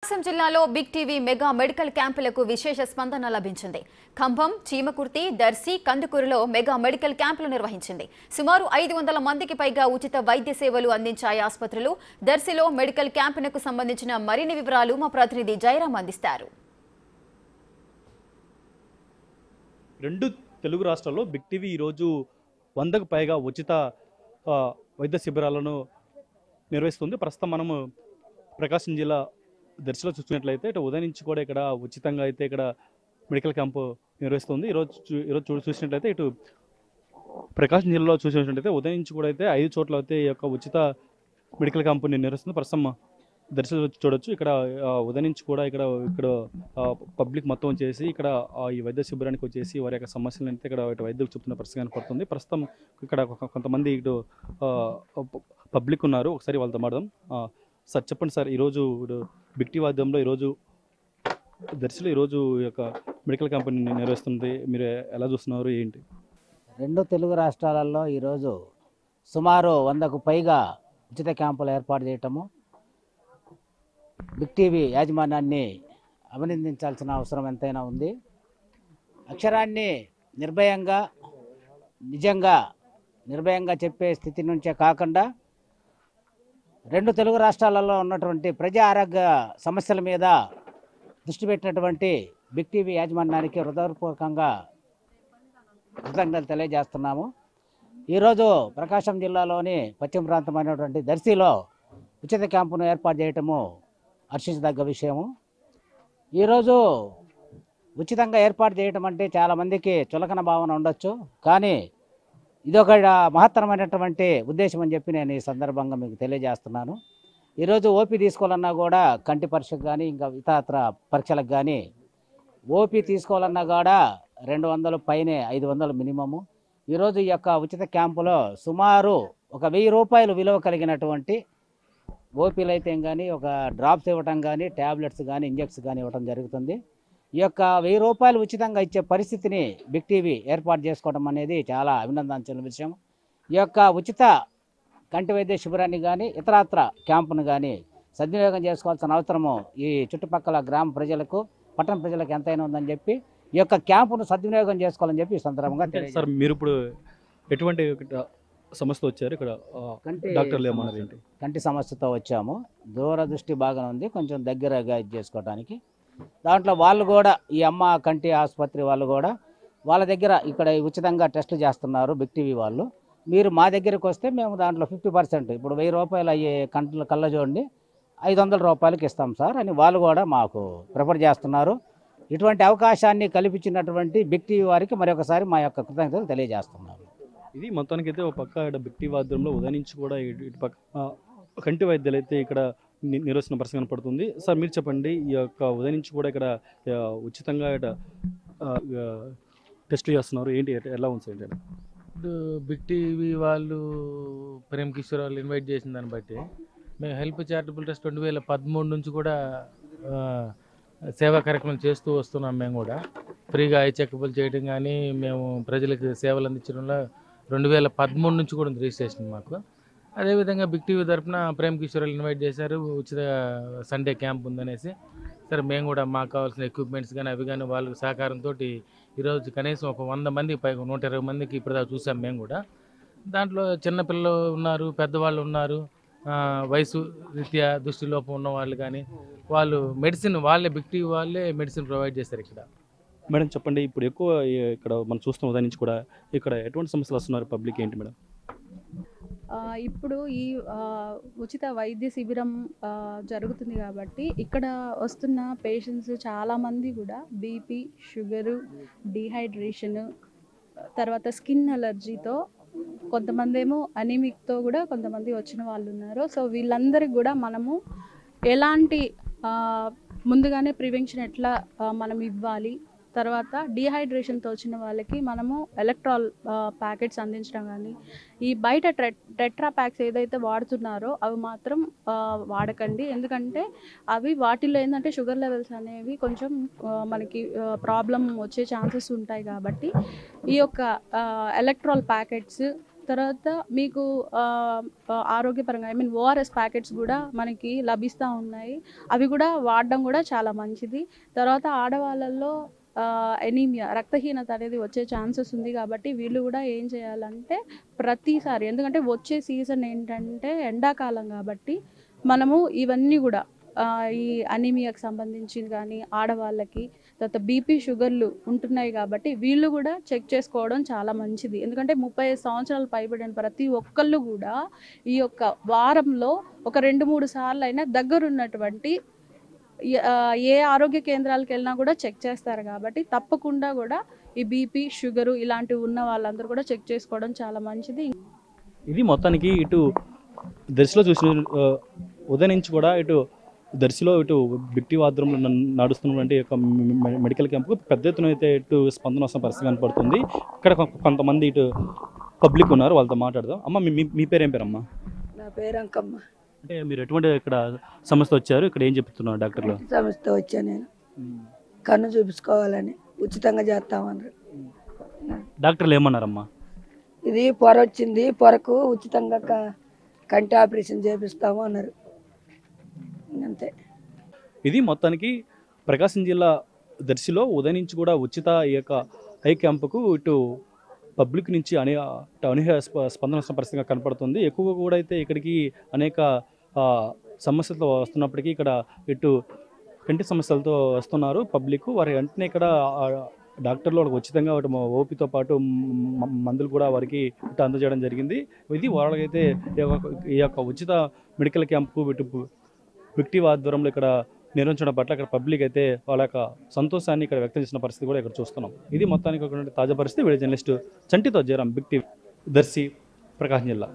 ప్రకాశం జిల్లాలో big TV mega medical క్యాంపులకు విశేష స్పందన లభించింది. ఖమ్మం, చీమకుర్తి, దర్శి, కందుకూరులో మెగా మెడికల్ క్యాంపులు నిర్వహించింది. సుమారు 500 మందికి పైగా ఉచిత వైద్య సేవలు అందించాయి ఆసుపత్రులు. దర్శిలో మెడికల్ క్యాంపునకు సంబంధించిన మరిన్ని వివరాలు మా ప్రతినిధి జయరాం అందిస్తారు. రెండు తెలుగు రాష్ట్రాల్లో బిగ్ టీవీ ఈరోజు 100కు పైగా ఉచిత వైద్య శిబిరాలను నిర్వహిస్తుంది. ప్రస్తుతం మనము ప్రకాశం జిల్లా దర్శిలో చూసినట్లయితే ఇటు ఉదయం నుంచి కూడా ఇక్కడ ఉచితంగా అయితే ఇక్కడ మెడికల్ క్యాంపు నిర్వహిస్తుంది. ఈరోజు చూసినట్లయితే ఇటు ప్రకాశం జిల్లాలో చూసినట్లయితే ఉదయం నుంచి కూడా అయితే 5 చోట్ల అయితే ఈ యొక్క ఉచిత మెడికల్ క్యాంపు నిర్వహిస్తుంది. ప్రస్తుతం దర్శిలో చూడొచ్చు. ఇక్కడ ఉదయం నుంచి కూడా ఇక్కడ పబ్లిక్ మొత్తం వచ్చేసి ఇక్కడ ఈ వైద్య శిబిరానికి వచ్చేసి వారి యొక్క సమస్యలను అయితే ఇక్కడ వైద్యులు చెప్తున్న పరిస్థితి కనపడుతుంది. ప్రస్తుతం ఇక్కడ కొంతమంది ఇటు పబ్లిక్ ఉన్నారు. ఒకసారి వాళ్ళతో మాట్లాడదాం. సార్ చెప్పండి సార్, ఈరోజు బిగ్ టీవీ వాద్యంలో ఈరోజు దర్శిలో ఈరోజు ఈ యొక్క మెడికల్ క్యాంప్ నిర్వహిస్తుంది. మీరు ఎలా చూస్తున్నారు ఏంటి? రెండు తెలుగు రాష్ట్రాలలో ఈరోజు సుమారు 100కు పైగా ఉచిత క్యాంపులు ఏర్పాటు చేయటము బిగ్ టీవీ యాజమాన్యాన్ని అభినందించాల్సిన అవసరం ఎంతైనా ఉంది. అక్షరాన్ని నిర్భయంగా చెప్పే స్థితి నుంచే కాకుండా రెండు తెలుగు రాష్ట్రాలలో ఉన్నటువంటి ప్రజా ఆరోగ్య సమస్యల మీద దృష్టి పెట్టినటువంటి బిగ్ టీవీ యాజమాన్యానికి హృదయపూర్వకంగా కృతజ్ఞతలు తెలియజేస్తున్నాము. ఈరోజు ప్రకాశం జిల్లాలోని పశ్చిమ ప్రాంతమైనటువంటి దర్శిలో ఉచిత క్యాంపును ఏర్పాటు చేయటము హర్షించదగ్గ విషయము. ఈరోజు ఉచితంగా ఏర్పాటు చేయటం అంటే చాలామందికి చులకన భావన ఉండొచ్చు, కానీ ఇదొక మహత్తరమైనటువంటి ఉద్దేశం అని చెప్పి నేను ఈ సందర్భంగా మీకు తెలియజేస్తున్నాను. ఈరోజు ఓపీ తీసుకోవాలన్నా కూడా కంటి పరీక్షకు కానీ ఇంకా ఇతర పరీక్షలకు కానీ ఓపీ తీసుకోవాలన్నా కూడా 200 పైనే 500 మినిమము. ఈరోజు ఈ యొక్క ఉచిత క్యాంపులో సుమారు ఒక 1000 రూపాయలు విలువ కలిగినటువంటి ఓపీలు అయితే కానీ ఒక డ్రాప్స్ ఇవ్వటం కానీ ట్యాబ్లెట్స్ కానీ ఇంజెక్ట్స్ కానీ ఇవ్వటం జరుగుతుంది. ఈ యొక్క 1000 రూపాయలు ఉచితంగా ఇచ్చే పరిస్థితిని బిగ్ టీవీ ఏర్పాటు చేసుకోవడం అనేది చాలా అభినందించిన విషయం. ఈ యొక్క ఉచిత కంటి వైద్య శిబిరాన్ని కానీ ఇతరత్ర క్యాంపును కానీ సద్వినియోగం చేసుకోవాల్సిన అవసరము ఈ చుట్టుపక్కల గ్రామ ప్రజలకు పట్టణ ప్రజలకు ఎంతైనా ఉందని చెప్పి ఈ యొక్క క్యాంపును సద్వినియోగం చేసుకోవాలని చెప్పి ఈ సందర్భంగా సార్, మీరు ఇప్పుడు ఎటువంటి సమస్యతో వచ్చారు? ఇక్కడ డాక్టర్లు ఏమన్నారు ఏంటి? కంటి సమస్యతో వచ్చాము. దూరదృష్టి బాగానే ఉంది, కొంచెం దగ్గరగా ఇది చేసుకోవడానికి. దాంట్లో వాళ్ళు కూడా ఈ అమ్మ కంటి ఆసుపత్రి వాళ్ళు కూడా వాళ్ళ దగ్గర ఇక్కడ ఉచితంగా టెస్టులు చేస్తున్నారు బిగ్ టీవీ వాళ్ళు. మీరు మా దగ్గరికి వస్తే మేము దాంట్లో 50% ఇప్పుడు 1000 రూపాయలు అయ్యే కళ్ళజోడిని 500 రూపాయలకి ఇస్తాం సార్ అని వాళ్ళు కూడా మాకు ప్రిఫర్ చేస్తున్నారు. ఇటువంటి అవకాశాన్ని కల్పించినటువంటి బిగ్ టీవీ వారికి మరొకసారి మా యొక్క కృతజ్ఞతలు తెలియజేస్తున్నాము. ఇది మొత్తానికైతే ఒక పక్క ఇక్కడ బిగ్ టీవీ వాద్యంలో ఉదయం నుంచి కూడా ఇటు పక్క కంటి వైద్యులు అయితే ఇక్కడ నిర్వహిస్తున్న పరిస్థితి కనపడుతుంది. సార్ మీరు చెప్పండి, ఈ యొక్క ఉదయం నుంచి కూడా ఇక్కడ ఉచితంగా టెస్టులు చేస్తున్నారు ఏంటి, ఎలా ఉంది సార్? ఇప్పుడు బిగ్ టీవీ వాళ్ళు ప్రేమ్ కిషోర్ వాళ్ళు ఇన్వైట్ చేసిన దాన్ని బట్టి మేము హెల్ప్ చారిటబుల్ ట్రస్ట్ 2013 నుంచి కూడా సేవా కార్యక్రమం చేస్తూ వస్తున్నాం. మేము కూడా ఫ్రీగా ఐ చెకప్లు చేయడం కానీ మేము ప్రజలకు సేవలు అందించడంలో 2013 నుంచి కూడా రిజిస్ట్రేషన్ మాకు. అదేవిధంగా బిగ్ టీవీ తరఫున ప్రేమ్ కిషోర్ ఇన్వైట్ చేశారు, ఉచిత సండే క్యాంప్ ఉందనేసి. సరే మేము కూడా మాకు కావాల్సిన ఎక్విప్మెంట్స్ కానీ అవి కానీ వాళ్ళ సహకారంతో ఈరోజు కనీసం ఒక 100 మందికి పైగా 120 మందికి ఇప్పుడు చూసాం. మేము కూడా దాంట్లో చిన్నపిల్లలు ఉన్నారు, పెద్దవాళ్ళు ఉన్నారు, వయసు రీత్యా దృష్టిలోపం ఉన్న వాళ్ళు కానీ వాళ్ళు మెడిసిన్ వాళ్ళే బిగ్ టీవీ వాళ్ళే మెడిసిన్ ప్రొవైడ్ చేశారు ఇక్కడ. మేడం చెప్పండి, ఇప్పుడు ఎక్కువ ఇక్కడ మనం చూస్తున్న ఉదయం నుంచి కూడా ఇక్కడ ఎటువంటి సమస్యలు వస్తున్నారు పబ్లిక్ ఏంటి మేడం? ఇప్పుడు ఈ ఉచిత వైద్య శిబిరం జరుగుతుంది కాబట్టి ఇక్కడ వస్తున్న పేషెంట్స్ చాలామంది కూడా బీపీ, షుగరు, డీహైడ్రేషన్, తర్వాత స్కిన్ అలర్జీతో, కొంతమంది ఏమో అనీమిక్తో కూడా కొంతమంది వచ్చిన వాళ్ళు ఉన్నారు. సో వీళ్ళందరికీ కూడా మనము ఎలాంటి ముందుగానే ప్రివెన్షన్ ఎట్లా మనం ఇవ్వాలి, తర్వాత డీహైడ్రేషన్తో వచ్చిన వాళ్ళకి మనము ఎలక్ట్రాల్ ప్యాకెట్స్ అందించడం కానీ, ఈ బయట టెట్రా ప్యాక్స్ ఏదైతే వాడుతున్నారో అవి మాత్రం వాడకండి. ఎందుకంటే అవి వాటిల్లో ఏంటంటే షుగర్ లెవెల్స్ అనేవి కొంచెం మనకి ప్రాబ్లం వచ్చే ఛాన్సెస్ ఉంటాయి. కాబట్టి ఈ యొక్క ఎలక్ట్రాల్ ప్యాకెట్స్, తర్వాత మీకు ఆరోగ్యపరంగా ఓఆర్ఎస్ ప్యాకెట్స్ కూడా మనకి లభిస్తూ ఉన్నాయి. అవి కూడా వాడడం కూడా చాలా మంచిది. తర్వాత ఆడవాళ్ళల్లో ఎనీమియా రక్తహీనత అనేది వచ్చే ఛాన్సెస్ ఉంది కాబట్టి వీళ్ళు కూడా ఏం చేయాలంటే ప్రతిసారి, ఎందుకంటే వచ్చే సీజన్ ఏంటంటే ఎండాకాలం కాబట్టి మనము ఇవన్నీ కూడా ఈ అనీమియాకి సంబంధించి కానీ ఆడవాళ్ళకి, తర్వాత బీపీ షుగర్లు ఉంటున్నాయి కాబట్టి వీళ్ళు కూడా చెక్ చేసుకోవడం చాలా మంచిది. ఎందుకంటే 35 సంవత్సరాలు పైబడిన ప్రతి ఒక్కళ్ళు కూడా ఈ యొక్క వారంలో ఒక 2-3 సార్లు అయినా దగ్గరున్నటువంటి ఏ ఆరోగ్య కేంద్రాలకు వెళ్ళినా కూడా చెక్ చేస్తారు కాబట్టి తప్పకుండా కూడా ఈ బీపీ షుగరు ఇలాంటివి ఉన్న వాళ్ళందరూ కూడా చెక్ చేసుకోవడం చాలా మంచిది. ఇది మొత్తానికి ఇటు దర్శిలో చూసిన ఉదయం నుంచి కూడా ఇటు దర్శిలో ఇటు బిక్టీ ఆధ్వర్యంలో నడుస్తున్నటువంటి యొక్క మెడికల్ క్యాంప్కు పెద్ద ఎత్తున అయితే ఇటు స్పందన వస్తున్న పరిస్థితి కనపడుతుంది. ఇక్కడ కొంతమంది ఇటు పబ్లిక్ ఉన్నారు, వాళ్ళతో మాట్లాడదాం. అమ్మ మీ పేరు ఏం పేరమ్మా? నా పేరు అంకమ్మ. అంటే మీరు ఎటువంటి ఇక్కడ సమస్య వచ్చారు, ఇక్కడ ఏం చెప్తున్నారు డాక్టర్లు? సమస్య వచ్చా నేను కన్ను చూపించుకోవాలని ఉచితంగా చేస్తామన్నారు. డాక్టర్లు ఏమన్నారమ్మా? ఇది పొర వచ్చింది, పొరకు ఉచితంగా కంటి ఆపరేషన్ చేపిస్తాము అన్నారు. అంతే. ఇది మొత్తానికి ప్రకాశం జిల్లా దర్శిలో ఉదయం నుంచి కూడా ఉచిత ఈ యొక్క ఐ క్యాంపుకు ఇటు పబ్లిక్ నుంచి అనూహ్య స్పందన వస్తున్న పరిస్థితిగా కనపడుతుంది. ఎక్కువగా కూడా అయితే ఇక్కడికి అనేక సమస్యలతో వస్తున్నప్పటికీ ఇక్కడ ఇటు కంటి సమస్యలతో వస్తున్నారు పబ్లిక్. వారి వెంటనే ఇక్కడ డాక్టర్లు వాళ్ళకి ఉచితంగా ఓపీతో పాటు మందులు కూడా వారికి ఇటు అందజేయడం జరిగింది. ఇది వాళ్ళకైతే ఈ యొక్క ఉచిత మెడికల్ క్యాంపు ఇటు బిక్టీ ఆధ్వర్యంలో ఇక్కడ నిర్వహించడం పట్ల ఇక్కడ పబ్లిక్ అయితే వాళ్ళ యొక్క సంతోషాన్ని ఇక్కడ వ్యక్తం చేసిన పరిస్థితి కూడా ఇక్కడ చూస్తున్నాం. ఇది మొత్తానికి ఒక తాజా పరిస్థితి. వీడియో జర్నలిస్టు చంటితో జయరాం, బిక్టీ, దర్శి, ప్రకాశం జిల్లా.